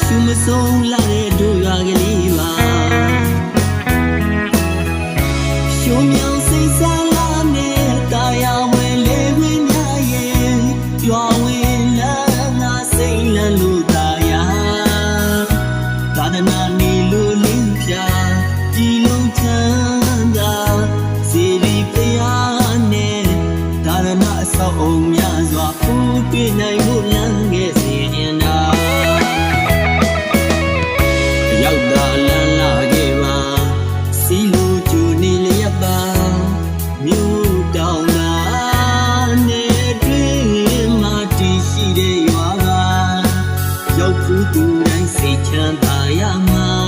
ရှုမဆုံးလာတဲ့တို့ရွာကလေးပါရှုံမြောင်စိတ်ဆာလာနဲ့တာယာဝဲလေးဝင်းများရဲ့ရွာဝင်လာငါစိတ်လန်းလို့တာယာသာသနာနေလို့လင်းပြကြည်လုံးချမ်းသာစီလီဖယားနဲ့သာသနာအဆောက်အုံများစွာပူတွေ့နိုင်ဖို့လမ်းခဲ့စေနေတာရောက်တာလန်းလာခဲ့ပါစီလိုကျူနေလျက်ပါမြို့တောင်သာနဲ့တွင်မာတီရှိတဲ့ရွာပါရောက်ဖူးသူတိုင်းစိတ်ချမ်းသာရမှာ